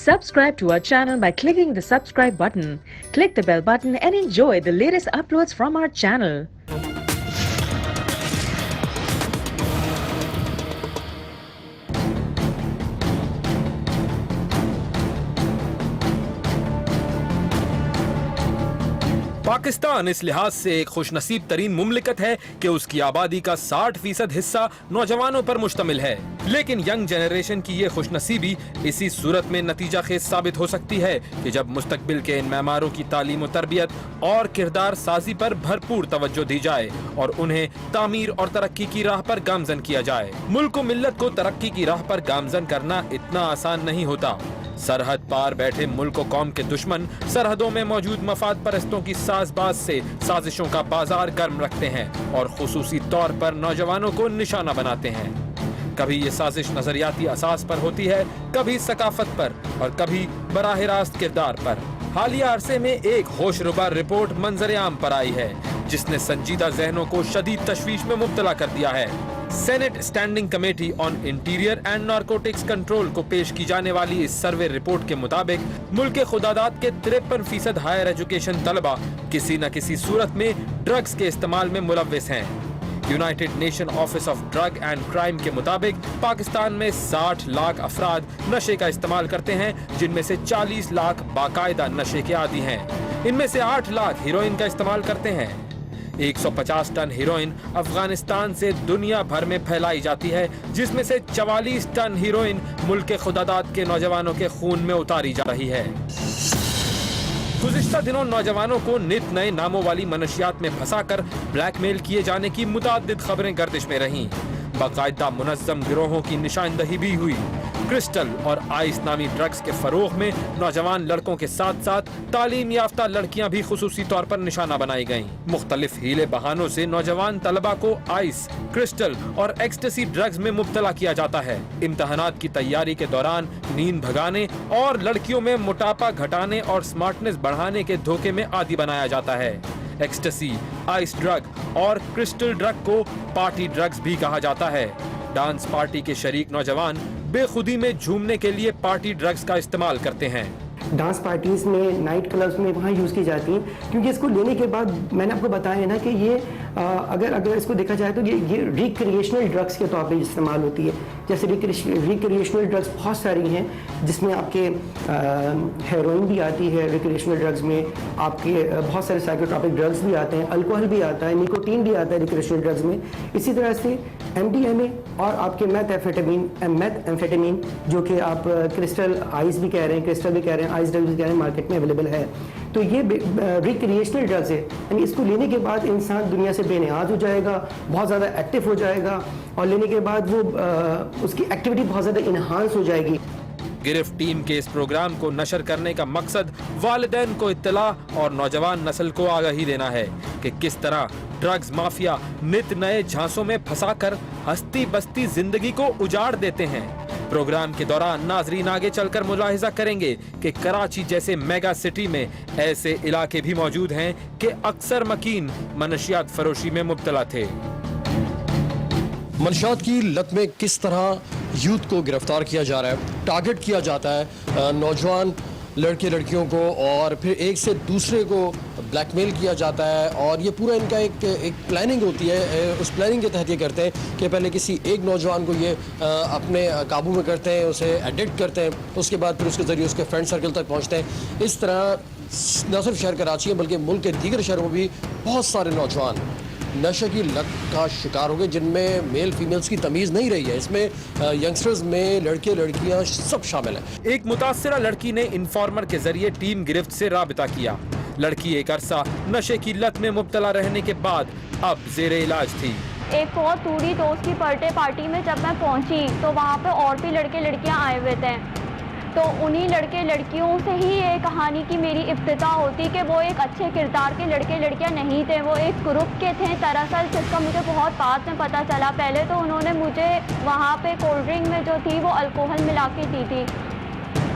Subscribe to our channel by clicking the subscribe button. Click the bell button and enjoy the latest uploads from our channel. Pakistan इस लिहाज से एक खुशनसीब तरीन मुमलिकत है कि उसकी आबादी का 60% हिस्सा नौजवानों पर मुश्तमिल है। लेकिन यंग जनरेशन की ये खुशनसीबी इसी सूरत में नतीजा खेज साबित हो सकती है कि जब मुस्तकबिल के इन मेमारों की तालीम और तरबियत और किरदार साजी पर भरपूर तवज्जो दी जाए और उन्हें तामीर और तरक्की की राह पर गामजन किया जाए। मुल्क व मिल्लत को तरक्की की राह पर गामजन करना इतना आसान नहीं होता। सरहद पार बैठे मुल्क और कौम के दुश्मन सरहदों में मौजूद मफाद परस्तों की साजबाज से साजिशों का बाजार गर्म रखते हैं और खुसूसी तौर पर नौजवानों को निशाना बनाते हैं। कभी ये साजिश नजरियाती असास पर होती है, कभी सकाफत पर और कभी बराह रास्त किरदार पर। हालिया अरसे में एक होशरुबा रिपोर्ट मंजर आम पर आई है जिसने संजीदा जहनों को शदीद तशवीश में मुब्तला कर दिया है। Senate standing committee on interior and narcotics control को पेश की जाने वाली इस सर्वे रिपोर्ट के मुताबिक मुल्क के खुदादात के 53% हायर एजुकेशन तलबा किसी न किसी सूरत में ड्रग्स के इस्तेमाल में मुलव्विस हैं। United nation office of drug and crime के मुताबिक पाकिस्तान में 60 लाख अफराद नशे का इस्तेमाल करते हैं, जिनमें से 40 लाख बाकायदा नशे के आदी हैं। इनमें से 8 लाख हीरोइन का इस्तेमाल करते हैं। 150 टन हीरोइन अफगानिस्तान से दुनिया भर में फैलाई जाती है, जिसमें से 44 टन हीरोइन मुल्क के खुदादात के नौजवानों के खून में उतारी जा रही है। गुज़िश्ता दिनों नौजवानों को नित नए नामों वाली मनशियात में फंसाकर ब्लैकमेल किए जाने की मुताद्दिद खबरें गर्दिश में रहीं। बाकायदा मुनज़्ज़म गिरोहों की निशानदही भी हुई। क्रिस्टल और आइस नामी ड्रग्स के फरोग में नौजवान लड़कों के साथ साथ तालीम याफ्ता लड़कियां भी खुसूसी तौर पर निशाना बनाई गईं। मुख्तलिफ हीले बहानों से नौजवान तलबा को आइस, क्रिस्टल और एक्सटेसी ड्रग्स में मुब्तला किया जाता है। इम्तहानात की तैयारी के दौरान नींद भगाने और लड़कियों में मोटापा घटाने और स्मार्टनेस बढ़ाने के धोखे में आदी बनाया जाता है। एक्सटेसी, आइस ड्रग और क्रिस्टल ड्रग को पार्टी ड्रग्स भी कहा जाता है। डांस पार्टी के शरीक नौजवान बेखुदी में झूमने के लिए पार्टी ड्रग्स का इस्तेमाल करते हैं। डांस पार्टीज में, नाइट क्लब्स में वहाँ यूज़ की जाती हैं, क्योंकि इसको लेने के बाद मैंने आपको बताया ना कि ये अगर इसको देखा जाए तो ये रिक्रिएशनल ड्रग्स के तौर पे इस्तेमाल होती है। जैसे रिक्रिएशनल ड्रग्स बहुत सारी हैं, जिसमें आपके हेरोइन भी आती है, रिक्रिएशनल ड्रग्स में आपके बहुत सारे साइकोट्रॉपिक ड्रग्स भी आते हैं, अल्कोहल भी आता है, निकोटीन भी आता है रिक्रिएशनल ड्रग्स में। इसी तरह से MDMA और आपके मेथएम्फेटामीन जो कि आप क्रिस्टल आइस भी कह रहे हैं, क्रिस्टल भी कह रहे हैं, आइस ड्रग्स भी कह रहे हैं, मार्केट में अवेलेबल है। तो ये रिक्रिएशनल ड्रग्स है, यानी इसको लेने के बाद इंसान दुनिया से बेनियाज हो जाएगा, बहुत ज़्यादा एक्टिव हो जाएगा और लेने के बाद वो उसकी एक्टिविटी बहुत ज़्यादा इन्हांस हो जाएगी। गिरफ्त टीम के इस प्रोग्राम को नशर करने का मकसद वालिदैन को इत्तला और नौजवान नस्ल को आगाही देना है कि किस तरह ड्रग्स माफिया नित नए झांसों में फंसाकर हस्ती बस्ती जिंदगी को उजाड़ देते हैं। प्रोग्राम के दौरान नाजरीन आगे चलकर मुलाहिजा करेंगे कि कराची जैसे मेगा सिटी में ऐसे इलाके भी मौजूद हैं कि अक्सर मकीन मनशियात फरोशी में मुब्तला थे। मनशियात की लत में किस तरह यूथ को गिरफ्तार किया जा रहा है, टारगेट किया जाता है नौजवान लड़के लड़कियों को, और फिर एक से दूसरे को ब्लैकमेल किया जाता है। और ये पूरा इनका एक प्लानिंग होती है। उस प्लानिंग के तहत ये करते हैं कि पहले किसी एक नौजवान को ये अपने काबू में करते हैं, उसे एडिक्ट करते हैं, उसके बाद फिर उसके ज़रिए उसके फ्रेंड सर्कल तक पहुँचते हैं। इस तरह न सिर्फ शहर कराची है बल्कि मुल्क के दीगर शहरों में भी बहुत सारे नौजवान नशे की लत का शिकार हो गए, जिनमें मेल फीमेल्स की तमीज़ नहीं रही है। इसमें यंगस्टर्स में लड़के लड़कियां सब शामिल हैं। एक मुतासिरा लड़की ने इन्फॉर्मर के जरिए टीम गिरफ्त से राबिता किया। लड़की एक अरसा नशे की लत में मुब्तला रहने के बाद अब जेरे इलाज थी। एक बहुत दूरी दोस्त की बर्थडे पार्टी में जब मैं पहुंची तो वहाँ पे और भी लड़के लड़कियाँ आए हुए थे। तो उन्हीं लड़के लड़कियों से ही ये कहानी की मेरी इब्तिदा होती कि वो एक अच्छे किरदार के लड़के लड़कियां नहीं थे, वो एक ग्रुप के थे दरअसल, जिसका मुझे बहुत बाद में पता चला। पहले तो उन्होंने मुझे वहाँ पे कोल्ड ड्रिंक में जो थी वो अल्कोहल मिला के दी थी।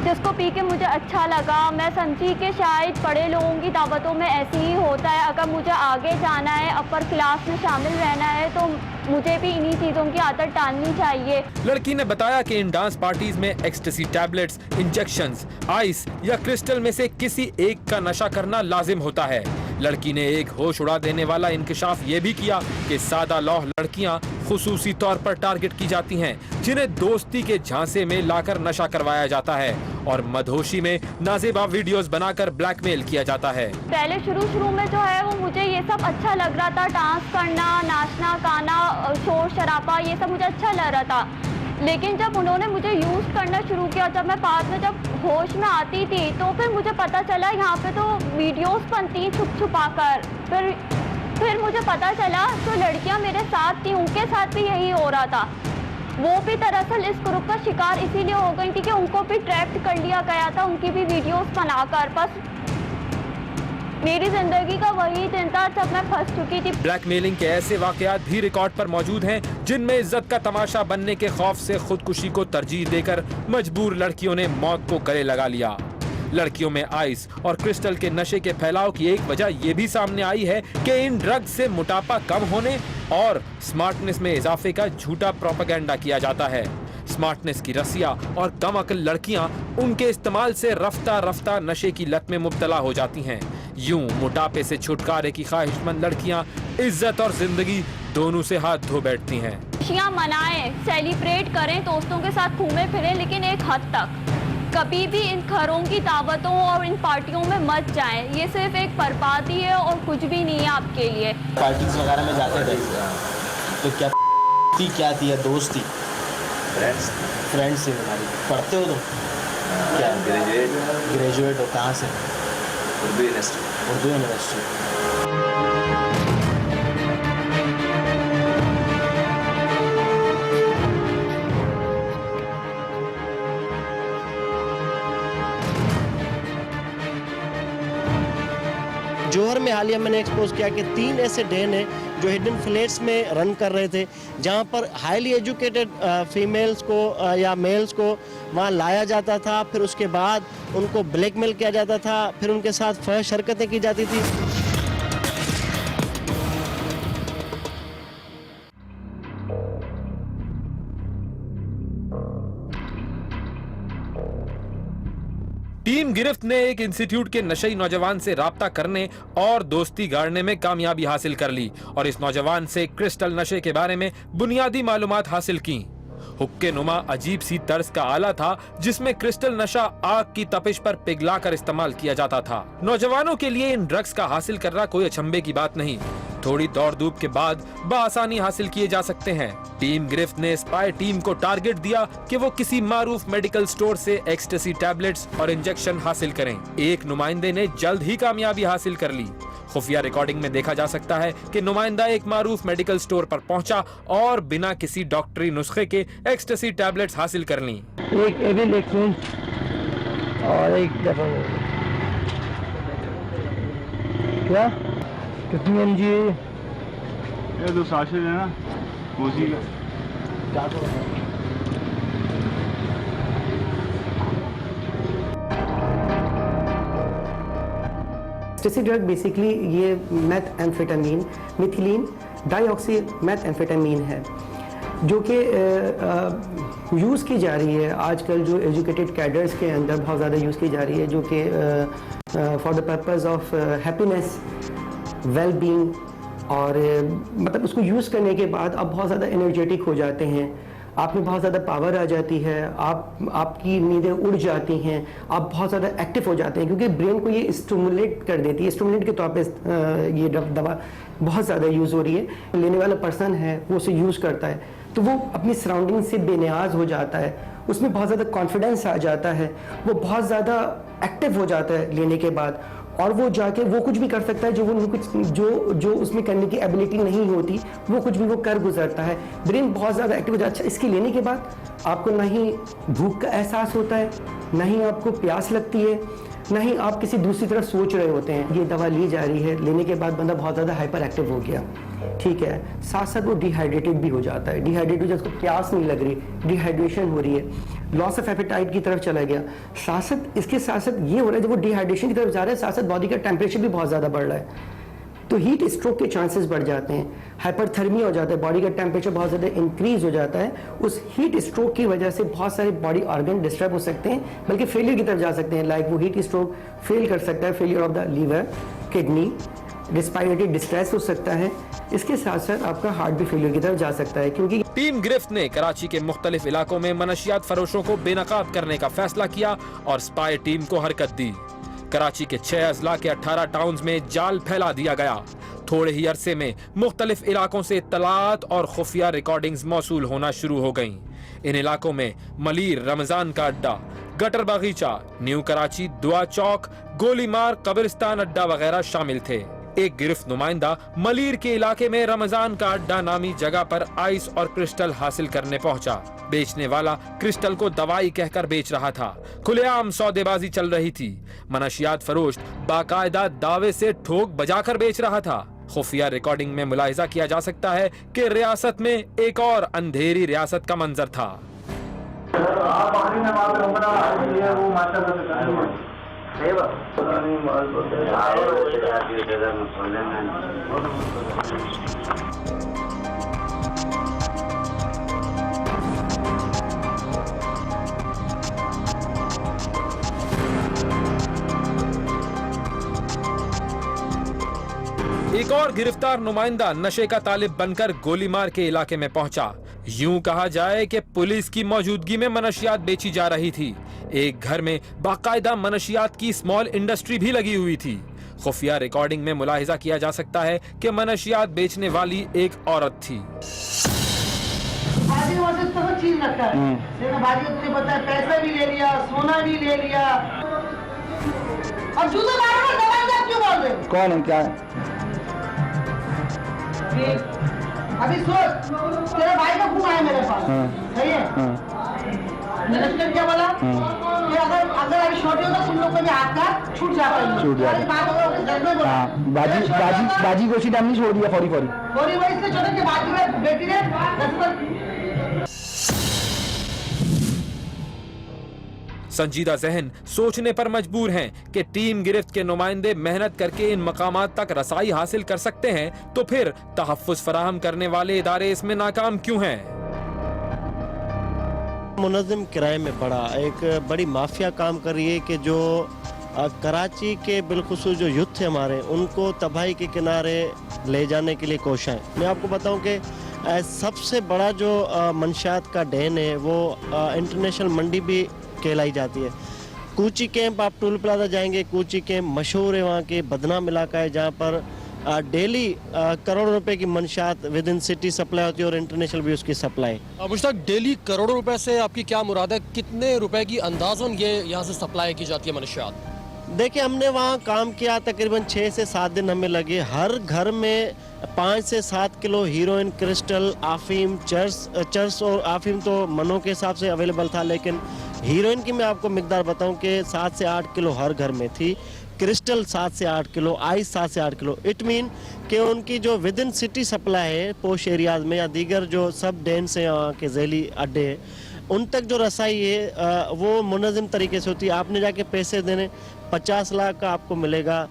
जिसको पी के मुझे अच्छा लगा। मैं समझी कि शायद बड़े लोगों की दावतों में ऐसे ही होता है, अगर मुझे आगे जाना है, अपर क्लास में शामिल रहना है, तो मुझे भी इन्हीं चीज़ों की आदत डालनी चाहिए। लड़की ने बताया कि इन डांस पार्टीज में एक्सटेसी टैबलेट्स, इंजेक्शंस, आइस या क्रिस्टल में से किसी एक का नशा करना लाजिम होता है। लड़की ने एक होश उड़ा देने वाला इंकशाफ ये भी किया कि सादा लौह लड़कियां खुसूसी तौर पर टारगेट की जाती हैं, जिन्हें दोस्ती के झांसे में लाकर नशा करवाया जाता है और मदहोशी में नाजेबा वीडियोस बनाकर ब्लैकमेल किया जाता है। पहले शुरू में जो है वो मुझे ये सब अच्छा लग रहा था, डांस करना, नाचना, गाना, शोर शराबा, ये सब मुझे अच्छा लग रहा था। लेकिन जब उन्होंने मुझे यूज़ करना शुरू किया, जब मैं बाद में जब होश में आती थी, तो फिर मुझे पता चला यहाँ पे तो वीडियोस बनती छुप छुपा कर। फिर मुझे पता चला तो लड़कियाँ मेरे साथ थी, उनके साथ भी यही हो रहा था। वो भी दरअसल इस ग्रुप का शिकार इसीलिए हो गई थी कि उनको भी ट्रैप कर लिया गया था, उनकी भी वीडियोस बनाकर। बस मेरी जिंदगी का वही दिन था जब मैं फंस चुकी थी। ब्लैकमेलिंग के ऐसे वाकयात भी रिकॉर्ड पर मौजूद हैं, जिनमें इज्जत का तमाशा बनने के खौफ से खुदकुशी को तरजीह देकर मजबूर लड़कियों ने मौत को गले लगा लिया। लड़कियों में आइस और क्रिस्टल के नशे के फैलाव की एक वजह ये भी सामने आई है कि इन ड्रग्स से मोटापा कम होने और स्मार्टनेस में इजाफे का झूठा प्रोपेगेंडा किया जाता है। स्मार्टनेस की रसिया और कम अक्ल लड़कियां उनके इस्तेमाल से रफ्ता रफ्ता नशे की लत में मुब्तला हो जाती हैं। यूं मोटापे से छुटकारे की ख्वाहिशमंद लड़कियां इज्जत और जिंदगी दोनों से हाथ धो बैठती हैं। खुशियाँ मनाएं, सेलिब्रेट करें, दोस्तों के साथ घूमें फिरें, लेकिन एक हद तक। कभी भी इन घरों की दावतों और इन पार्टियों में मत जाएं। ये सिर्फ एक बर्बादी है और कुछ भी नहीं है आपके लिए। पार्टीज वगैरह में जाते थे तो क्या थी या दोस्ती फ्रेंड्स से हमारी। पढ़ते हो तुम? क्या ग्रेजुएट हो? कहाँ से? उर्दू यूनिवर्सिटी। जौहर में हालिया मैंने एक्सपोज किया कि 3 ऐसे डेन हैं जो हिडन फ्लैट्स में रन कर रहे थे, जहां पर हाईली एजुकेटेड फीमेल्स को या मेल्स को वहां लाया जाता था, फिर उसके बाद उनको ब्लैकमेल किया जाता था, फिर उनके साथ फहश हरकतें की जाती थी। टीम गिरफ्त ने एक इंस्टीट्यूट के नशई नौजवान से राब्ता करने और दोस्ती गाड़ने में कामयाबी हासिल कर ली और इस नौजवान से क्रिस्टल नशे के बारे में बुनियादी मालूमात हासिल की। हुक्के नुमा अजीब सी तर्ज का आला था, जिसमें क्रिस्टल नशा आग की तपिश पर पिघलाकर इस्तेमाल किया जाता था। नौजवानों के लिए इन ड्रग्स का हासिल करना कोई अचंभे की बात नहीं, थोड़ी दौड़ धूप के बाद बआसानी हासिल किए जा सकते हैं। टीम गिरफ्त ने स्पाई टीम को टारगेट दिया कि वो किसी मारूफ मेडिकल स्टोर से एक्सटेसी टैबलेट्स और इंजेक्शन हासिल करें। एक नुमाइंदे ने जल्द ही कामयाबी हासिल कर ली। खुफिया रिकॉर्डिंग में देखा जा सकता है कि नुमाइंदा एक मारूफ मेडिकल स्टोर पर पहुंचा और बिना किसी डॉक्टरी नुस्खे के एक्सटेसी टैबलेट्स हासिल कर ली। एक एविलेक्सिन और एक क्या कितनी एमजी? ये 2 साशे है ना, उसी का एक्सटेसी ड्रग बेसिकली ये methamphetamine, methylenedioxymethamphetamine है, जो कि यूज़ की जा रही है आजकल जो एजुकेटेड कैडर्स के अंदर बहुत ज़्यादा यूज़ की जा रही है, जो कि for the purpose of happiness, well being, और मतलब उसको यूज़ करने के बाद आप बहुत ज़्यादा एनर्जेटिक हो जाते हैं, आप में बहुत ज़्यादा पावर आ जाती है, आपकी नींदें उड़ जाती हैं, आप बहुत ज़्यादा एक्टिव हो जाते हैं, क्योंकि ब्रेन को ये स्टिमुलेट कर देती है। स्टिमुलेट के तौर पे ये दवा बहुत ज़्यादा यूज़ हो रही है। लेने वाला पर्सन है वो उसे यूज़ करता है तो वो अपनी सराउंडिंग से बेनियाज हो जाता है, उसमें बहुत ज़्यादा कॉन्फिडेंस आ जाता है, वो बहुत ज़्यादा एक्टिव हो जाता है लेने के बाद, और वो जाके वो कुछ भी कर सकता है जो उसमें करने की एबिलिटी नहीं होती, वो कुछ भी वो कर गुजरता है। ब्रेन बहुत ज़्यादा एक्टिव हो जाता है। इसके लेने के बाद आपको ना ही भूख का एहसास होता है, ना ही आपको प्यास लगती है, ना ही आप किसी दूसरी तरफ सोच रहे होते हैं। ये दवा ली जा रही है, लेने के बाद बंदा बहुत ज़्यादा हाइपर एक्टिव हो गया। ठीक है, साथ साथ वो डिहाइड्रेटेड भी हो जाता है। डिहाइड्रेटेड उसको प्यास नहीं लग रही, डिहाइड्रेशन हो रही है, लॉस ऑफ एपेटाइट की तरफ चला गया। साथ साथ इसके साथ साथ ये हो रहा है, जब वो डिहाइड्रेशन की तरफ जा रहा है, साथ साथ बॉडी का टेम्परेचर भी बहुत ज़्यादा बढ़ रहा है, तो हीट स्ट्रोक के चांसेस बढ़ जाते हैं, हाइपरथर्मिया हो जाता है, बॉडी का टेम्परेचर बहुत ज़्यादा इंक्रीज हो जाता है। उस हीट स्ट्रोक की वजह से बहुत सारे बॉडी ऑर्गन डिस्टर्ब हो सकते हैं, बल्कि फेलियर की तरफ जा सकते हैं। लाइक वो हीट स्ट्रोक फेल कर सकता है, failure of the liver, kidney, respiratory distress हो सकता है। इसके साथ साथ आपका हार्ट भी फेलियर की तरफ जा सकता है, क्योंकि टीम गिरफ्त ने कराची के मुख्तलिफ इलाकों में मनशियात फरोशों को बेनकाब करने का फैसला किया और स्पाई टीम को हरकत दी। कराची के 6 अजला के 18 टाउन्स में जाल फैला दिया गया। थोड़े ही अरसे में मुख्तलिफ इलाकों से इत्तलात और खुफिया रिकॉर्डिंग्स मौसूल होना शुरू हो गईं। इन इलाकों में मलीर रमजान का अड्डा, गटर बागीचा, न्यू कराची, दुआ चौक, गोलीमार, कब्रिस्तान अड्डा वगैरह शामिल थे। एक गिरफ्त नुमाइंदा मलीर के इलाके में रमजान का अड्डा नामी जगह पर आइस और क्रिस्टल हासिल करने पहुंचा। बेचने वाला क्रिस्टल को दवाई कहकर बेच रहा था। खुलेआम सौदेबाजी चल रही थी। मनशियात फरोश बाकायदा दावे से ठोक बजाकर बेच रहा था। खुफिया रिकॉर्डिंग में मुलाहिजा किया जा सकता है कि रियासत में एक और अंधेरी रियासत का मंजर था। एक और गिरफ्तार नुमाइंदा नशे का तालिब बनकर गोलीमार के इलाके में पहुंचा। यूं कहा जाए कि पुलिस की मौजूदगी में मनशियात बेची जा रही थी। एक घर में बाकायदा मनशियात की स्मॉल इंडस्ट्री भी लगी हुई थी। खुफिया रिकॉर्डिंग में मुलाहिजा किया जा सकता है कि मनशियात बेचने वाली एक औरत थी। चीज रखा है, भाजी तुझे बताया, पैसा भी ले लिया, सोना भी ले लिया, अब जूते बार बार क्यों बोल रहे? कौन है, क्या है? अभी सोच, तेरे भाई का फोन आया मेरे पास, सही है? मैंने क्या बोला कि अगर अभी छोटी होता तुम लोग को भी हाथ का छूट जाता। बाजी को उसी टाइम नहीं छोड़ दिया, फौरी इसलिए छोटे के बाजी में बेटी ने संजीदा जहन सोचने पर मजबूर हैं कि टीम गिरफ्त के नुमाइंदे मेहनत करके इन मकामात तक रसाई हासिल कर सकते हैं, तो फिर तहफ्फुज़ फराहम करने वाले इदारे इसमें नाकाम क्यों हैं? मुनज़्ज़म किराए में पड़ा एक बड़ी माफिया काम कर रही है कि जो कराची के बिलखुसूस जो यूथ थे हमारे, उनको तबाही के किनारे ले जाने के लिए कोशिश है। मैं आपको बताऊं कि सबसे बड़ा जो मंशियात का डेन है वो इंटरनेशनल मंडी भी कहलाई जाती है। कूची कैंप, आप टूल प्लाजा जाएंगे, कूची कैंप मशहूर है, वहाँ के बदनाम इलाका है जहाँ पर डेली करोड़ों रुपए की मंशियात विद इन सिटी सप्लाई होती है और इंटरनेशनल भी उसकी सप्लाई। मुश्ताक, डेली करोड़ों रुपए से आपकी क्या मुराद है? कितने रुपए की अंदाजन ये यहाँ से सप्लाई की जाती है मंशियात? देखिए, हमने वहाँ काम किया, तकरीबन 6 से 7 दिन हमें लगे। हर घर में 5 से 7 किलो हीरोइन, क्रिस्टल, आफीम, चर्स और आफीम तो मनों के हिसाब से अवेलेबल था, लेकिन हीरोइन की मैं आपको मिकदार बताऊं कि 7 से 8 किलो हर घर में थी। क्रिस्टल 7 से 8 किलो, आइस 7 से 8 किलो। इट मीन कि उनकी जो विद इन सिटी सप्लाई है पोश एरियाज में या दीगर जो सब डेंस हैं, यहाँ के झैली अड्डे हैं, उन तक जो रसाई है वो मुनज़्ज़म तरीके से होती है। आपने जाके पैसे देने, 50 लाख का आपको मिलेगा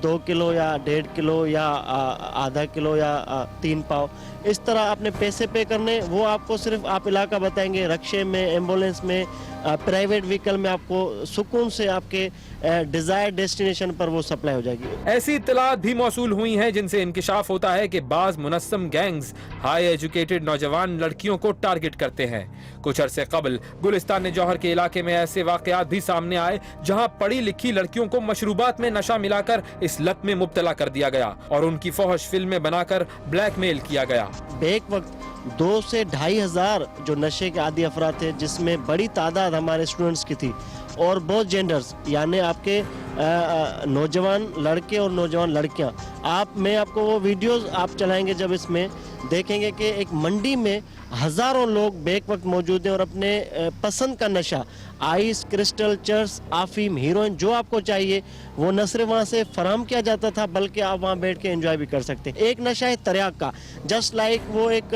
2 किलो या 1.5 किलो या आधा किलो या 3 पाव, इस तरह आपने पैसे पे करने। वो आपको सिर्फ आप इलाका बताएंगे, रक्शे में, एम्बुलेंस में, प्राइवेट व्हीकल में आपको सुकून से आपके डिजायर डेस्टिनेशन पर वो सप्लाई हो जाएगी। ऐसी इत्तलात भी मौसूल हुई हैं जिनसे इंकिशाफ होता है कि बाज मुनस्सम गैंग्स हाई एजुकेटेड नौजवान लड़कियों को टारगेट करते हैं। कुछ अरसे कबल गुलिस्तान जौहर के इलाके में ऐसे वाकयात भी सामने आए जहां पढ़ी लिखी लड़कियों को मशरूबात में नशा मिलाकर इस लत में मुब्तला कर दिया गया और उनकी फौहश फिल्में बनाकर ब्लैकमेल किया गया। एक वक्त 2 से 2.5 हज़ार जो नशे के आदी अफराद थे, जिसमें बड़ी तादाद हमारे स्टूडेंट्स की थी और बहुत जेंडर्स, यानी आपके नौजवान लड़के और नौजवान लड़कियां। मैं आपको वो वीडियोस आप चलाएंगे जब इसमें देखेंगे कि एक मंडी में हज़ारों लोग बेक वक्त मौजूद हैं और अपने पसंद का नशा आइस, क्रिस्टल, चर्स, आफीम, हीरोइन, जो आपको चाहिए वो न सिर्फ वहाँ से फराहम किया जाता था बल्कि आप वहाँ बैठ के एंजॉय भी कर सकते हैं। एक नशा है तराक का, जस्ट लाइक वो एक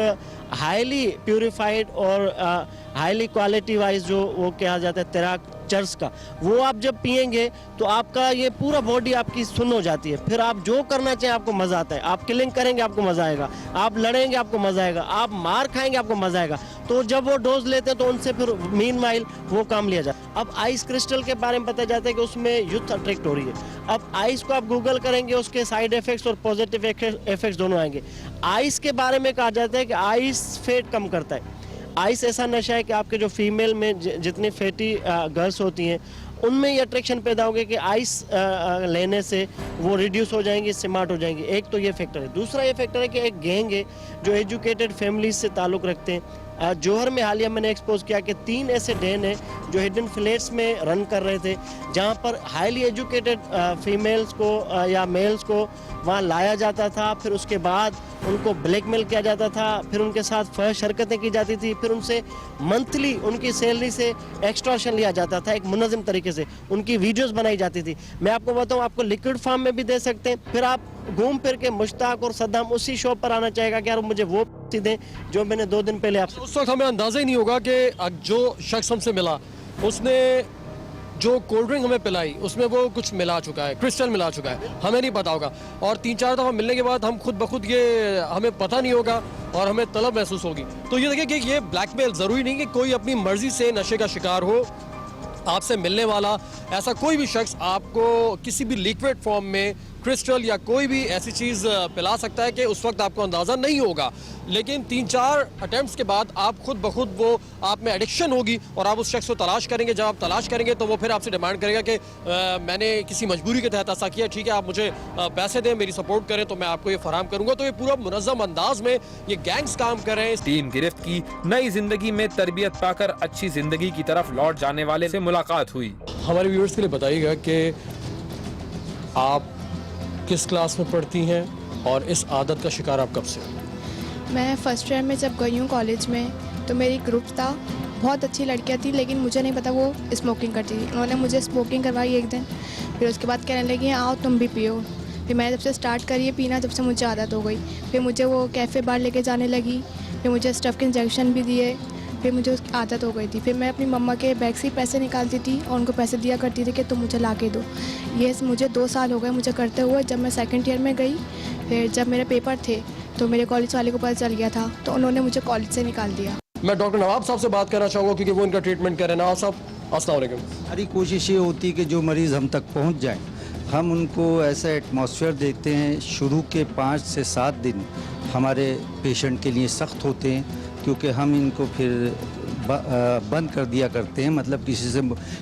हाईली प्यूरिफाइड और हाईली क्वालिटी वाइज जो वो कहा जाता है तराक चर्स का, वो आप जब पिएंगे तो आपका ये पूरा बॉडी आपकी सुन्न हो जाती है। फिर आप जो करना चाहें आपको मजा आता है। आप किलिंग करेंगे आपको मजा आएगा, आप लड़ेंगे आपको मजा आएगा, आप मार खाएंगे आपको मजा आएगा। तो जब वो डोज लेते हैं तो उनसे फिर मीनवाइल वो काम लिया जाए। अब आइस क्रिस्टल के बारे में बताया जाता है कि उसमें यूथ अट्रैक्ट हो रही है। अब आइस को आप गूगल करेंगे, उसके साइड इफेक्ट्स और पॉजिटिव इफेक्ट्स दोनों आएंगे। आइस के बारे में कहा जाता है कि आइस फैट कम करता है। आइस ऐसा नशा है कि आपके जो फीमेल में जितनी फैटी गर्ल्स होती हैं उनमें ये अट्रैक्शन पैदा होगी कि आइस लेने से वो रिड्यूस हो जाएंगी, स्मार्ट हो जाएंगी। एक तो ये फैक्टर है। दूसरा ये फैक्टर है कि एक गैंग है जो एजुकेटेड फैमिलीज से ताल्लुक़ रखते हैं। जौहर में हालिया मैंने एक्सपोज किया कि 3 ऐसे डेन हैं जो हिडन फ्लैट्स में रन कर रहे थे, जहां पर हाईली एजुकेटेड फीमेल्स को या मेल्स को वहां लाया जाता था। फिर उसके बाद उनको ब्लैकमेल किया जाता था, फिर उनके साथ फहश हरकतें की जाती थी, फिर उनसे मंथली उनकी सैलरी से एक्सटॉर्शन लिया जाता था। एक मुनज़्ज़म तरीके से उनकी वीडियोस बनाई जाती थी। मैं आपको बताऊं, आपको लिक्विड फॉर्म में भी दे सकते हैं। फिर आप घूम फिर के मुश्ताक और सद्दाम उसी शॉप पर आना चाहेगा कि यार मुझे वो दें जो मैंने 2 दिन पहले आपसे। उस वक्त हमें अंदाजा ही नहीं होगा कि जो शख्स हमसे मिला उसने जो कोल्ड ड्रिंक हमें पिलाई उसमें वो कुछ मिला चुका है, क्रिस्टल मिला चुका है, हमें नहीं पता होगा। और 3-4 दफ़ा मिलने के बाद हम खुद ब खुद ये हमें पता नहीं होगा और हमें तलब महसूस होगी। तो ये देखिए कि ये ब्लैकमेल ज़रूरी नहीं कि कोई अपनी मर्जी से नशे का शिकार हो। आपसे मिलने वाला ऐसा कोई भी शख्स आपको किसी भी लिक्विड फॉर्म में क्रिस्टल या कोई भी ऐसी चीज़ पिला सकता है कि उस वक्त आपको अंदाज़ा नहीं होगा, लेकिन 3-4 अटेम्प्ट्स के बाद आप खुद ब खुद वो आप में एडिक्शन होगी और आप उस शख्स को तलाश करेंगे। जब आप तलाश करेंगे तो वो फिर आपसे डिमांड करेगा कि मैंने किसी मजबूरी के तहत ऐसा किया, ठीक है आप मुझे पैसे दें, मेरी सपोर्ट करें तो मैं आपको ये फराहम करूँगा। तो ये पूरा मुनज़्ज़म अंदाज में ये गैंग्स काम कर रहे हैं। टीम गिरफ्त की नई जिंदगी में तरबियत पाकर अच्छी जिंदगी की तरफ लौट जाने वाले से मुलाकात हुई। हमारे व्यूअर्स के लिए बताइएगा कि आप किस क्लास में पढ़ती हैं और इस आदत का शिकार आप कब से हो? मैं फर्स्ट ईयर में जब गई हूँ कॉलेज में तो मेरी ग्रुप था, बहुत अच्छी लड़कियाँ थी, लेकिन मुझे नहीं पता वो स्मोकिंग करती थी। उन्होंने मुझे स्मोकिंग करवाई एक दिन, फिर उसके बाद कहने लगी आओ तुम भी पियो। फिर मैंने जब से स्टार्ट करी है पीना, जब से मुझे आदत हो गई। फिर मुझे वो कैफ़े बार लेके जाने लगी, फिर मुझे स्टफ़ के इंजेक्शन भी दिए, फिर मुझे उसकी आदत हो गई थी। फिर मैं अपनी मम्मा के बैग से पैसे निकालती थी और उनको पैसे दिया करती थी कि तुम मुझे ला के दो। ये मुझे 2 साल हो गए मुझे करते हुए। जब मैं सेकंड ईयर में गई, फिर जब मेरे पेपर थे तो मेरे कॉलेज वाले को पता चल गया था, तो उन्होंने मुझे कॉलेज से निकाल दिया। मैं डॉक्टर नवाब साहब से बात करना चाहूँगा क्योंकि वो इनका ट्रीटमेंट कर रहे हैं। नवाब साहब अस्सलाम वालेकुम। हमारी कोशिश ये होती है कि जो मरीज़ हम तक पहुँच जाए, हम उनको ऐसा एटमॉस्फेयर देते हैं। शुरू के 5 से 7 दिन हमारे पेशेंट के लिए सख्त होते हैं क्योंकि हम इनको फिर बंद कर दिया करते हैं। मतलब किसी से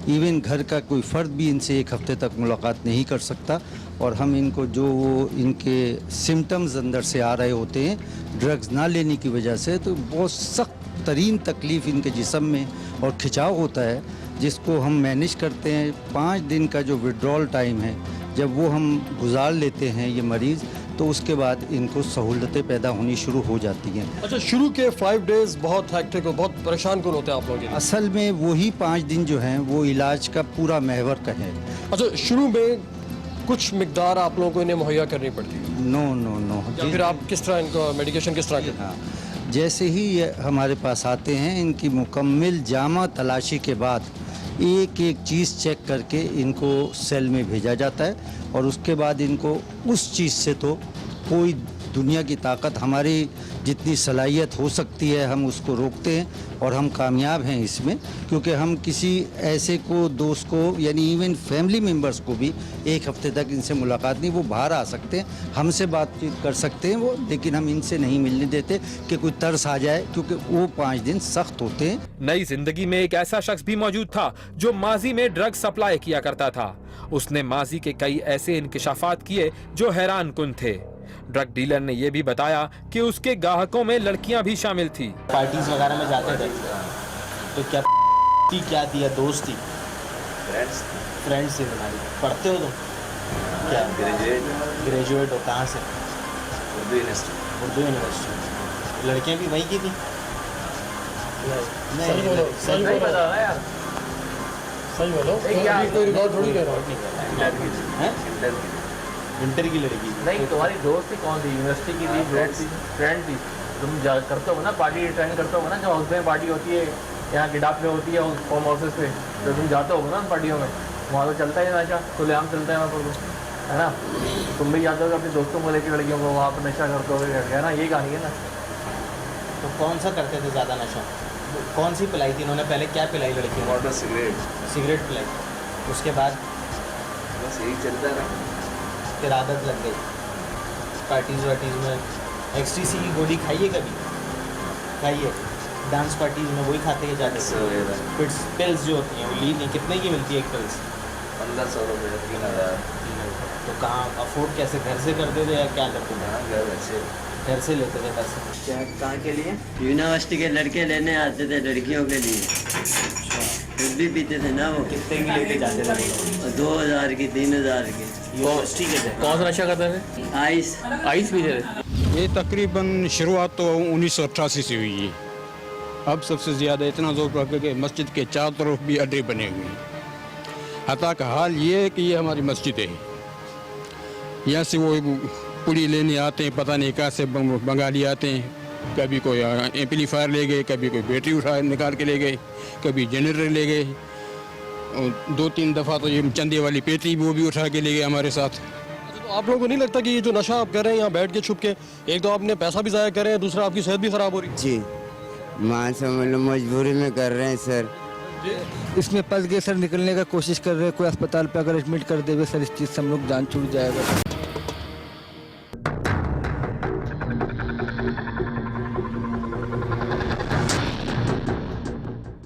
इवन घर का कोई फ़र्द भी इनसे 1 हफ़्ते तक मुलाकात नहीं कर सकता। और हम इनको जो इनके सिम्टम्स अंदर से आ रहे होते हैं ड्रग्स ना लेने की वजह से, तो बहुत सख्त तरीन तकलीफ़ इनके जिस्म में और खिंचाव होता है, जिसको हम मैनेज करते हैं। 5 दिन का जो विड्रॉल टाइम है, जब वो हम गुजार लेते हैं ये मरीज़, तो उसके बाद इनको सहूलतें पैदा होनी शुरू हो जाती हैं। अच्छा, शुरू के 5 डेज़ बहुत हेक्टिक और बहुत परेशान कौन होते हैं आप लोग? असल में वही 5 दिन जो हैं वो इलाज का पूरा महवर का है। अच्छा, शुरू में कुछ मिकदार आप लोगों को इन्हें मुहैया करनी पड़ती है? नो। या फिर आप किस तरह इनको मेडिकेशन किस तरह के? हाँ, जैसे ही ये हमारे पास आते हैं, इनकी मुकम्मल जामा तलाशी के बाद एक चीज़ चेक करके इनको सेल में भेजा जाता है और उसके बाद इनको उस चीज़ से तो कोई दुनिया की ताकत, हमारी जितनी सलाहियत हो सकती है हम उसको रोकते हैं और हम कामयाब हैं इसमें, क्योंकि हम किसी ऐसे को, दोस्त को, यानी इवन फैमिली मेम्बर्स को भी 1 हफ़्ते तक इनसे मुलाकात नहीं, वो बाहर आ सकते हैं, हमसे बातचीत कर सकते हैं वो, लेकिन हम इनसे नहीं मिलने देते कि कोई तरस आ जाए, क्योंकि वो 5 दिन सख्त होते हैं। नई जिंदगी में एक ऐसा शख्स भी मौजूद था जो माजी में ड्रग सप्लाई किया करता था। उसने माजी के कई ऐसे इंकिशाफात किए जो हैरान कुन थे। ड्रग डीलर ने यह भी बताया कि उसके ग्राहकों में लड़कियां भी शामिल थी। पार्टीज वगैरह में जाते थे तो क्या थी या दोस्त थी? फ्रेंड्स थी तुम्हारी। पढ़ते हो तुम? क्या ग्रेजुएट हो? कहाँ से? उर्दू यूनिवर्सिटी। लड़कियां भी वहीं की थी? सही बोलो यार। सही बोलो, कोई रिकॉर्ड थोड़ी कह रहा हूँ। इंटर की लड़की नहीं, तुम्हारी दोस्त थी कौन थी? यूनिवर्सिटी की थी, फ्रेंड थी? तुम करते हो ना पार्टी अटेंड करते हो ना, जब हाउस में पार्टी होती है, यहाँ गिडाप में होती है, फार्म हाउसेस पे, तो तुम जाते हो ना उन पार्टियों में, वहाँ तो चलता है नशा, खुलेआम चलता है वहाँ पर, है ना? तुम भी जाते हो अपने दोस्तों को लेकर लड़कियों को वहाँ पर नशा करते हो, है ना? यही कहानी है ना। तो कौन सा करते थे ज़्यादा नशा? कौन सी पिलाई थी इन्होंने? पहले क्या पिलाई लड़कियों को? वाटर सिगरेट पिलाई, उसके बाद बस यही चलता रहा, फिर आदत लग गई। पार्टीज़ वार्टीज़ में एक्सटीसी की गोली खाइए कभी? खाइए। डांस पार्टीज़ में वही खाते हैं जाते हैं। पिल्स जो होती हैं वो ली नहीं, कितने की मिलती है एक पिल्स? 1500 रुपये, 3000। तो कहाँ अफोर्ड कैसे, घर से करते थे या क्या करते थे? घर से लेते थे पैसे। क्या कहाँ के लिए? यूनिवर्सिटी के लड़के लेने आते थे लड़कियों के लिए, खुद भी पीते थे ना वो। कितने की लेके जाते थे? 2000 की, 3000 की। यूनिवर्सिटी के थे। कौन सा नशा करते थे? आइस पीते थे। ये तकरीबन शुरुआत तो 1988 से हुई है। अब सबसे ज़्यादा इतना जोर पकड़ के मस्जिद के चारों तरफ भी अड्डे बने हुए हैं। हता का हाल ये है कि ये हमारी मस्जिद है, यहाँ से वो पुड़ी लेने आते हैं, पता नहीं कहाँ से बंगाली आते हैं, कभी कोई एम्पलीफायर ले गए, कभी कोई बैटरी उठा निकाल के ले गए, कभी जनरेटर ले गए, और 2-3 दफ़ा तो ये चंदे वाली पेटी वो भी उठा के ले गए हमारे साथ। तो आप लोगों को नहीं लगता कि ये जो नशा आप कर रहे हैं यहाँ बैठ के छुप के, एक तो आपने पैसा भी ज़ाया कर रहे हैं, दूसरा आपकी सेहत भी ख़राब हो रही है? जी, मान समझ लो मजबूरी में कर रहे हैं सर। इसमें फंस गए सर, निकलने का कोशिश कर रहे हैं, कोई अस्पताल पे अगर एडमिट कर देवे सर, इस चीज़ से हम लोग जान छूट जाएगा।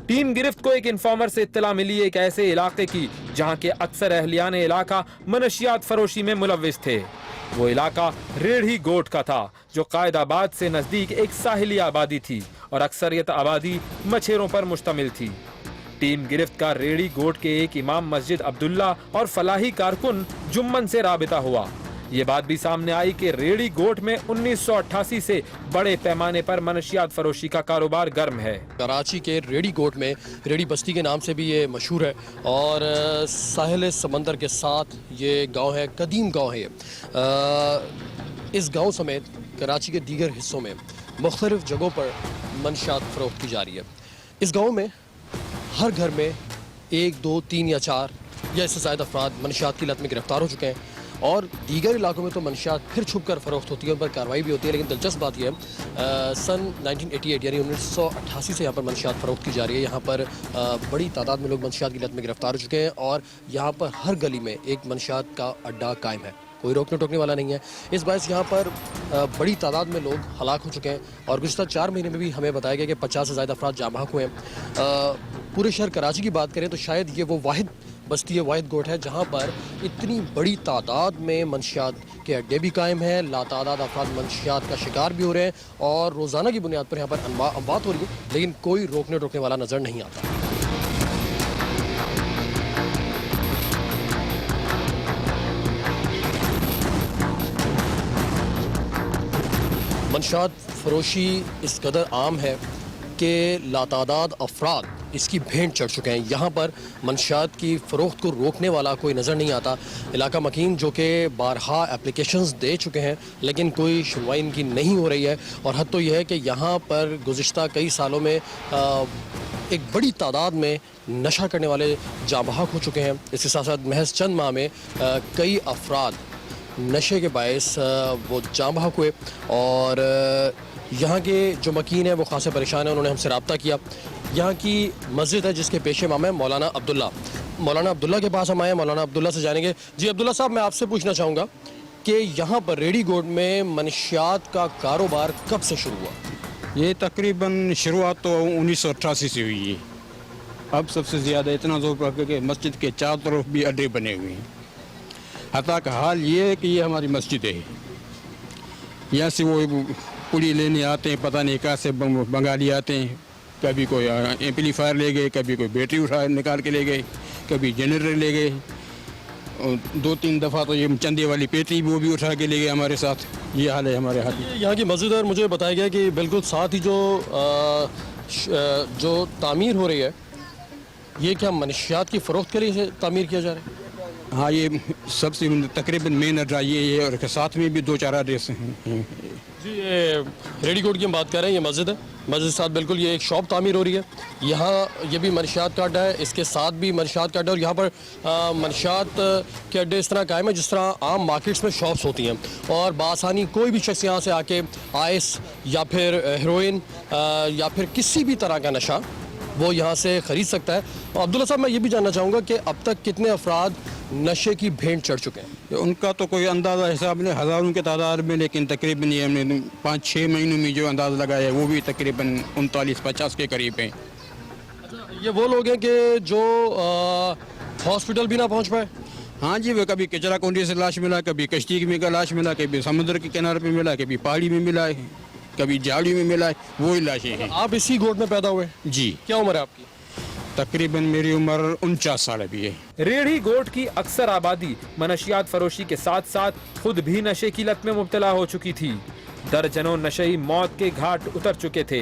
टीम गिरफ्त को एक इन्फॉर्मर से इत्तला मिली एक ऐसे इलाके की जहां के अक्सर अहलियाने इलाका मनशियात फरोशी में मुलव्विस थे। वो इलाका रेढ़ी गोट का था जो कायदाबाद से नजदीक एक साहिली आबादी थी और अक्सरियत आबादी मछेरों पर मुश्तमिल थी। टीम गिरफ्त का रेढ़ी गोट के एक इमाम मस्जिद अब्दुल्ला और फलाही कारकुन जुम्मन से राबिता हुआ। ये बात भी सामने आई कि रेढ़ी गोट में 1988 से बड़े पैमाने पर मनशियात फरोशी का कारोबार गर्म है। कराची के रेढ़ी गोट में रेढ़ी बस्ती के नाम से भी ये मशहूर है और साहिल समंदर के साथ ये गांव है, कदीम गांव है ये। इस गांव समेत कराची के दीगर हिस्सों में मुख्तलिफ जगहों पर मनशियात फरोख्त की जा रही है। इस गांव में हर घर में 1, 2, 3 या 4 या इससे ज़्यादा अफराद मनशियात की लत में गिरफ्तार हो चुके हैं और दीगर इलाकों में तो मनशियात फिर छुप कर फरोख्त होती है, उन पर कार्रवाई भी होती है। लेकिन दिलचस्प बात यह है सन 1988 यानी 1988 से यहाँ पर मनशियात फरोख्त की जा रही है। यहाँ पर बड़ी तादाद में लोग मनशियात की लत में गिरफ्तार हो चुके हैं और यहाँ पर हर गली में एक मनशियात का अड्डा कायम है, कोई रोकने टोकने वाला नहीं है। इस बायस यहाँ पर बड़ी तादाद में लोग हलाक हो चुके हैं और गुज़श्ता 4 महीने में भी हमें बताया गया कि 50 से ज़्यादा अफराद जाँ बहक हुए हैं। पूरे शहर कराची की बात करें तो शायद ये वो वाहिद बस्ती है, वाहिद गोट है जहाँ पर इतनी बड़ी तादाद में मनशियात के अड्डे भी कायम हैं, लातादाद अफराद मनशियात का शिकार भी हो रहे हैं और रोज़ाना की बुनियाद पर यहाँ पर अमवात हो रही है, लेकिन कोई रोकने टोकने वाला नज़र नहीं आता। मनशियात फरोशी इस कदर आम है कि लातादाद अफराद इसकी भेंट चढ़ चुके हैं। यहाँ पर मनशियात की फ़रोख्त को रोकने वाला कोई नज़र नहीं आता। इलाका मकीन जो कि बारहा एप्लीकेशंस दे चुके हैं लेकिन कोई सुनवाई इनकी नहीं हो रही है और हद तो यह है कि यहाँ पर गुज़िश्ता कई सालों में एक बड़ी तादाद में नशा करने वाले जाँ बहक हो चुके हैं। इसके साथ साथ महज चंद माह में कई अफराद नशे के बायस वो जाँ बहक हुए और यहाँ के जो मकीन है वो खासे परेशान है। उन्होंने हमसे रब्ता किया। यहाँ की मस्जिद है जिसके पेशे इमाम है मौलाना अब्दुल्ला। मौलाना अब्दुल्ला के पास हम आए, मौलाना अब्दुल्ला से जानेंगे। जी अब्दुल्ला साहब, मैं आपसे पूछना चाहूँगा कि यहाँ पर रेढ़ी गोट में मनशियात का कारोबार कब से शुरू हुआ? ये तकरीबन शुरुआत तो 1988 से हुई है। अब सबसे ज़्यादा इतना जोर पकड़ के मस्जिद के चारों तरफ भी अड्डे बने हुए हैं। हता का हाल ये है कि ये हमारी मस्जिद है, यहाँ से वो पुड़ी लेने आते हैं, पता नहीं कहाँ से बंगाली आते हैं, कभी कोई एम्पलीफायर ले गए, कभी कोई बैटरी उठा निकाल के ले गए, कभी जनरेटर ले गए, और 2-3 दफ़ा तो ये चंदे वाली पेटी वो भी उठा के ले गए हमारे साथ। ये हाल है हमारे हाल। यहाँ की मस्जिद है और मुझे बताया गया कि बिल्कुल साथ ही जो तामीर हो रही है ये क्या मनशियात की फ़रोख्त के लिए तामीर किया जा रहा है? हाँ, ये सबसे तकरीबन मेन अड्डा ये और साथ में भी 2-4 एड्रेस हैं। जी, ये रेडीकोड की हम बात कर रहे हैं, ये मस्जिद है, मस्जिद के साथ बिल्कुल ये एक शॉप तामीर हो रही है। यहाँ ये भी मनशियात का अड्डा है, इसके साथ भी मनशियात का अड्डा, और यहाँ पर मनशियात के अड्डे इस तरह कायम है जिस तरह आम मार्केट्स में शॉप्स होती हैं, और बासानी कोई भी शख्स यहाँ से आके आइस या फिर हेरोइन या फिर किसी भी तरह का नशा वो यहाँ से ख़रीद सकता है। और अब्दुल्ला साहब, मैं ये भी जानना चाहूँगा कि अब तक कितने अफराद नशे की भेंट चढ़ चुके हैं? उनका तो कोई अंदाज़ा हिसाब नहीं, हज़ारों की तादाद में, लेकिन तकरीबन ये हमने 5-6 महीनों में जो अंदाज़ा लगाया है वो भी तकरीबन 39-50 के करीब हैं। ये वो लोग हैं कि जो हॉस्पिटल भी ना पहुँच पाए? हाँ जी, वो कभी कचरा कुंडी से लाश मिला, कभी कश्ती में का लाश मिला, कभी समुद्र के किनारे पे मिला, कभी पहाड़ी में मिला है, कभी झाड़ी में मिला है, वही लाशें हैं। आप इसी गोट में पैदा हुए? जी। क्या उम्र है आपकी? तकरीबन मेरी उम्र 49 साल अभी है। रेढ़ी गोट की अक्सर आबादी मनशियात फरोशी के साथ साथ खुद भी नशे की लत में मुब्तला हो चुकी थी। दर्जनों नशई मौत के घाट उतर चुके थे,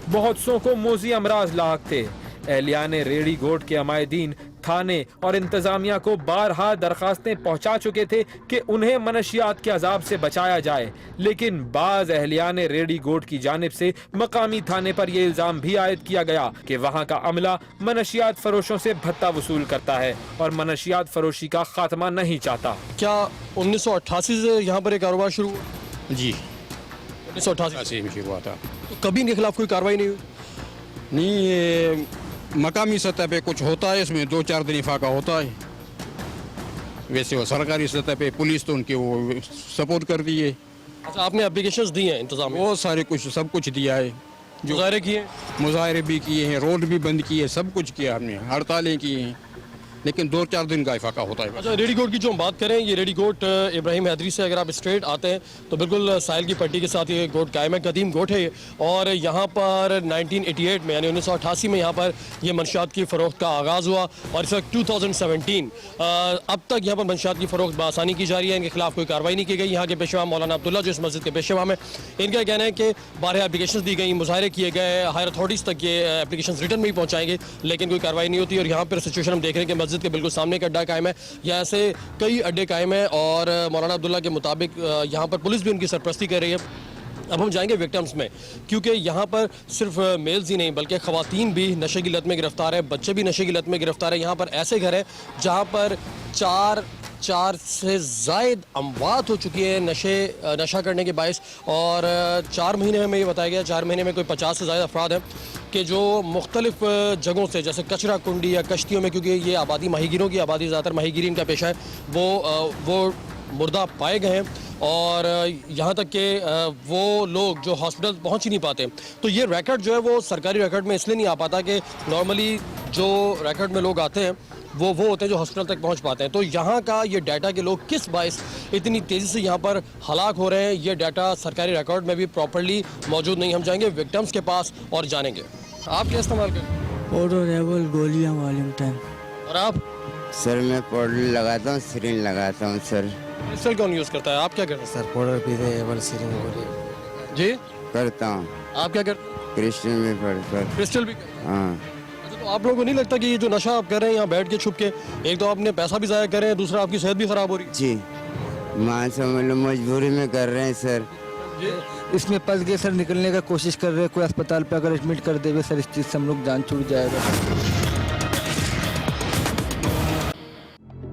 बहुत सौ को मोजी अमराज लाहक थे। एहलियाने रेढ़ी गोट के अमायदीन थाने और इंतजामिया को बारहा दरखास्तें पहुंचा चुके थे कि उन्हें मनशियात के अजाब से बचाया जाए, लेकिन बाज एहलियाने रेढ़ी गोट की जानिब से मकामी थाने पर यह इल्जाम भी आयद किया गया कि वहां का अमला मनशियात फरोशों से भत्ता वसूल करता है और मनशियात फरोशी का खात्मा नहीं चाहता। क्या 1988 से यहाँ पर एक कारोबार शुरू हुआ? जी, 1988 में शुरू हुआ था। तो कभी इनके खिलाफ कोई कार्रवाई नहीं हुई? नहीं, ये मकामी सतह पे कुछ होता है, इसमें 2-4 दिन इफाका होता है। वैसे वो सरकारी सतह पे पुलिस तो उनके वो सपोर्ट कर दी है। अच्छा, आपने एप्लीकेशंस दी हैं इंतजाम? वो सारे कुछ सब कुछ दिया है, जो मुजाहरे किए, मुजाहरे भी किए हैं, रोड भी बंद किए, सब कुछ किया हमने, हड़तालें की हैं, लेकिन 2-4 दिन का इफाका होता है। अच्छा, रेडी कोट की जो हम बात करें, ये रेडी कोट इब्राहिम हैदरी से अगर आप स्ट्रेट आते हैं तो बिल्कुल साहिल की पट्टी के साथ ये कोट कायम है, कदीम कोट है। और यहाँ पर 1988 में यानी 1988 में यहाँ पर ये मनशियात की फ़रोख्त का आगाज़ हुआ और इस वक्त 2017 अब तक यहाँ पर मनशियात की फ़रोख्त बआसानी की जा रही है। इनके खिलाफ कोई कार्रवाई नहीं की गई। यहाँ के पेशवा मौलाना अब्दुल्ला जो इस मस्जिद के पेशवा में, इनका कहना है कि 12 एप्लीकेशन दी गई, मुजाहरे किए गए, हायर अथॉरिटीज़ तक ये एप्लीकेशन रिटर्न में ही पहुँचाएंगे, लेकिन कोई कार्रवाई नहीं होती। और यहाँ पर सिचुएशन हम देख रहे हैं कि मस्जिद के बिल्कुल सामने का अड्डा कायम है, यहाँ से कई अड्डे कायम है और मौलाना अब्दुल्ला के मुताबिक यहाँ पर पुलिस भी उनकी सरपरस्ती कर रही है। अब हम जाएंगे विक्टिम्स में, क्योंकि यहाँ पर सिर्फ मेल्स ही नहीं बल्कि ख़वातीन भी नशे की लत में गिरफ्तार है, बच्चे भी नशे की लत में गिरफ्तार है। यहाँ पर ऐसे घर हैं जहाँ पर चार से ज़ायद अमवात हो चुकी है नशा करने के बायस। और 4 महीने में हमें ये बताया गया 4 महीने में कोई 50 से ज़्यादा अफराद हैं कि जो मुख्तलिफ जगहों से, जैसे कचरा कुंडी या कश्तियों में, क्योंकि ये आबादी माहीगीरों की आबादी, ज़्यादातर माहीगीरीन का पेशा है, वो मुर्दा पाए गए हैं। और यहाँ तक कि वो लोग जो हॉस्पिटल पहुँच ही नहीं पाते। तो ये रिकॉर्ड जो है वो सरकारी रिकॉर्ड में इसलिए नहीं आ पाता कि नॉर्मली जो रिकॉर्ड में लोग आते हैं वो होते हैं जो हॉस्पिटल तक पहुंच पाते हैं। तो यहाँ का ये डाटा के लोग किस बायस इतनी तेज़ी से यहाँ पर हलाक हो रहे हैं, ये डाटा सरकारी रिकॉर्ड में भी प्रॉपर्ली मौजूद नहीं। हम जाएंगे विक्टिम्स के पास और जानेंगे। आप क्या इस्तेमाल करें? ऑटोरेबल, गोलियाँ, वॉल्यूम 10। और आप? सर मैं पाउडर लगाता हूँ, सिरिंज लगाता हूँ सर। क्रिस्टल कौन यूज़ करता है? आप क्या करते हैं? सर पाउडर पीते हैं, सिरिंज गोली जी करता हूँ। आप क्या करते हैं? क्रिस्टल में पढ़कर। क्रिस्टल भी? हाँ। तो आप लोगों को नहीं लगता कि ये जो नशा आप कर रहे हैं यहाँ बैठ के छुप के, एक तो आपने पैसा भी ज़ाया कर रहे हैं, दूसरा आपकी सेहत भी ख़राब हो रही है? जी, मान समझ लो मजबूरी में कर रहे हैं सर। इसमें फंस गए सर, निकलने का कोशिश कर रहे हैं। कोई अस्पताल पे अगर एडमिट कर देवे सर, इस चीज़ से हम लोग जान छूट जाएगा।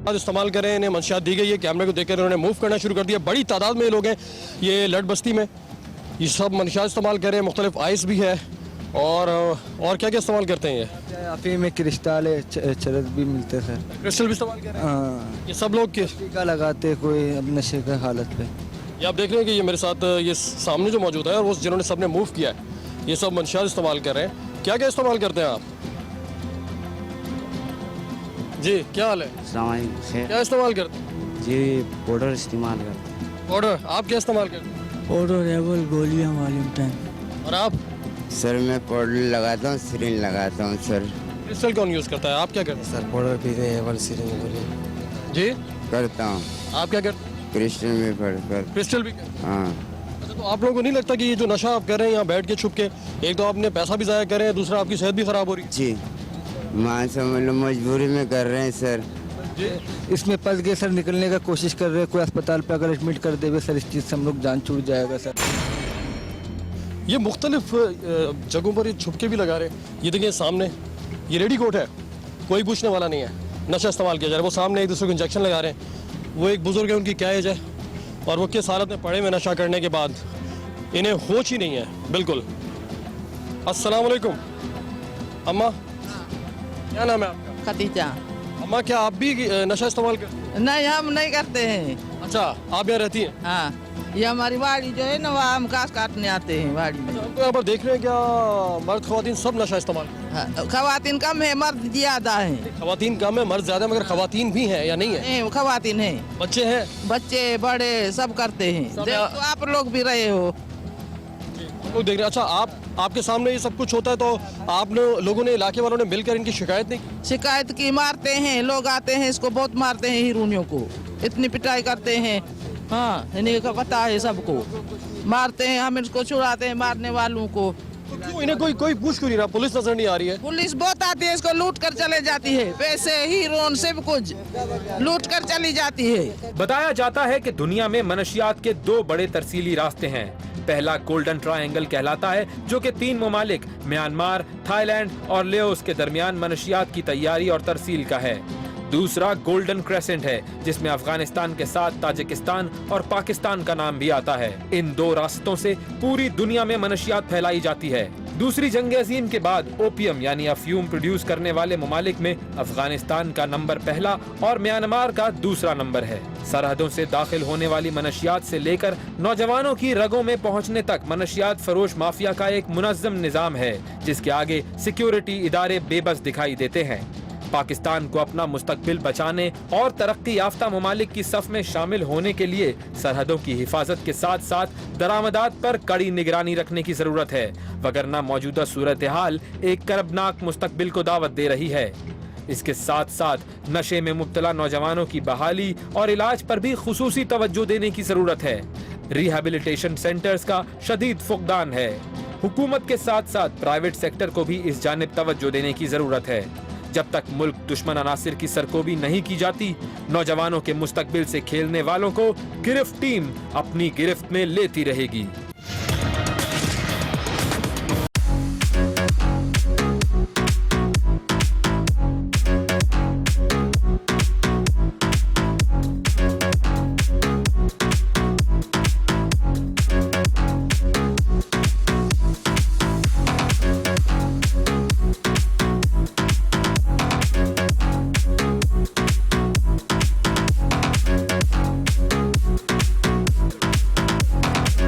इस्तेमाल करें, इन्हें मंशियात दी गई है, कैमरे को देखकर उन्होंने मूव करना शुरू कर दिया। बड़ी तादाद में लोग हैं ये लड़ बस्ती में, ये सब मंशियात इस्तेमाल करें, मुख्तलिफ आइस भी है और क्या क्या इस्तेमाल करते हैं ये? अफीम में क्रिस्टल है, चरस भी मिलते हैं सर। क्रिस्टल भी इस्तेमाल कर रहे हैं? हाँ। ये सब लोग टीका लगाते कोई अब नशे का हालत पे। ये आप देख रहे हैं कि ये मेरे साथ ये सामने जो मौजूद है और वो जिन्होंने सबने मूव किया है, ये सब मंशियात इस्तेमाल कर रहे हैं। क्या क्या इस्तेमाल करते हैं आप? जी क्या हाल है? क्या इस्तेमाल करते हैं? जी पाउडर इस्तेमाल करते हैं। पाउडर? आप क्या इस्तेमाल करते हैं? ऑटोरेबल, गोलियाँ, वॉल्यूम 10। और आप? सर मैं पाउडर लगाता हूँ, सिरिंज लगाता हूँ सर। क्रिस्टल कौन यूज़ करता है? आप क्या करते हैं? सर पाउडर पीते हैं, सिरिंज गोली जी करता हूँ। आप क्या करते हैं? क्रिस्टल में पढ़कर। क्रिस्टल भी? हाँ। अच्छा, तो आप लोगों को नहीं लगता कि ये जो नशा आप कर रहे हैं यहाँ बैठ के छुप के, एक तो आपने पैसा भी ज़ाया कर रहे हैं, दूसरा आपकी सेहत भी ख़राब हो रही है? जी, मान समझ लो मजबूरी में कर रहे हैं सर। इसमें फंस गए सर, निकलने का कोशिश कर रहे हैं। कोई अस्पताल पे अगर एडमिट कर देवे सर, इस चीज़ से हम लोग जान छूट जाएगा सर। ये मुख्तलिफ जगहों पर ये छुपके भी लगा रहे हैं। ये देखिए सामने ये रेडी कोट है, कोई पूछने वाला नहीं है, नशा इस्तेमाल किया जा रहा है। वो सामने एक दूसरे को इंजेक्शन लगा रहे हैं। वो एक बुजुर्ग है, उनकी क्या एज है और वो किस हालत में पड़े हुए नशा करने के बाद, इन्हें होश ही नहीं है बिल्कुल। अस्सलाम वालेकुम अम्मा, क्या नाम है आपका? खदीजा। अम्मा क्या आप भी नशा इस्तेमाल करते हैं? नहीं, हम नहीं करते हैं। अच्छा, आप यहाँ रहती हैं? हाँ, ये हमारी वाड़ी जो है ना, वहाँ हम घास काटने आते हैं वाड़ी में। हम तो यहाँ पर देख रहे हैं क्या मर्द खवातीन सब नशा इस्तेमाल? हाँ, खवातीन कम है, मर्द ज्यादा है। खवातीन कम है, मर्द ज्यादा है, मगर खवातीन भी हैं या नहीं है? नहीं, खवातीन है। बच्चे हैं? बच्चे बड़े सब करते हैं। तो आप लोग भी रहे हो। हम लोग देख रहे हैं। अच्छा, आपके सामने ये सब कुछ होता है, तो आप लोगों ने, इलाके वालों ने मिलकर इनकी शिकायत नहीं की? शिकायत की, मारते हैं लोग, आते हैं इसको बहुत मारते हैं, हीरोइनों को इतनी पिटाई करते हैं। हाँ, इन्हें का पता है सबको, मारते हैं, हम इसको छुड़ाते हैं मारने वालों को। तो क्यों इन्हें कोई पूछ क्यों नहीं रहा? पुलिस नजर नहीं आ रही है? पुलिस बहुत आती है, इसको लूट कर चले जाती है, पैसे हीरोइन सब कुछ लूट कर चली जाती है। बताया जाता है कि दुनिया में मनशियात के 2 बड़े तरसीली रास्ते हैं। पहला गोल्डन ट्रायंगल कहलाता है, जो कि 3 ममालिक म्यांमार, थाईलैंड और लेओस के दरमियान मनशियात की तैयारी और तरसील का है। दूसरा गोल्डन क्रेसेंट है, जिसमें अफगानिस्तान के साथ ताजिकिस्तान और पाकिस्तान का नाम भी आता है। इन 2 रास्तों से पूरी दुनिया में मनशियात फैलाई जाती है। दूसरी जंग अजीम के बाद ओपियम यानी अफ्यूम प्रोड्यूस करने वाले ममालिक में अफगानिस्तान का नंबर पहला और म्यांमार का दूसरा नंबर है। सरहदों से दाखिल होने वाली मनशियात से लेकर नौजवानों की रगों में पहुंचने तक मनशियात फरोश माफिया का एक मुनज़्ज़म निजाम है, जिसके आगे सिक्योरिटी इदारे बेबस दिखाई देते हैं। पाकिस्तान को अपना मुस्तकबिल बचाने और तरक्की याफ्ता ममालिक की सफ में शामिल होने के लिए सरहदों की हिफाजत के साथ साथ दरामदात पर कड़ी निगरानी रखने की जरूरत है, वगरना मौजूदा सूरत हाल एक करबनाक मुस्तकबिल को दावत दे रही है। इसके साथ साथ नशे में मुब्तला नौजवानों की बहाली और इलाज पर भी खुसूसी तवज्जो देने की जरूरत है। रिहेबिलिटेशन सेंटर्स का शदीद फुकदान है। हुकूमत के साथ साथ प्राइवेट सेक्टर को भी इस जानिब तवज्जो देने की जरूरत है। जब तक मुल्क दुश्मन अनासिर की सरकोबी नहीं की जाती, नौजवानों के मुस्तकबिल से खेलने वालों को गिरफ्त टीम अपनी गिरफ्त में लेती रहेगी।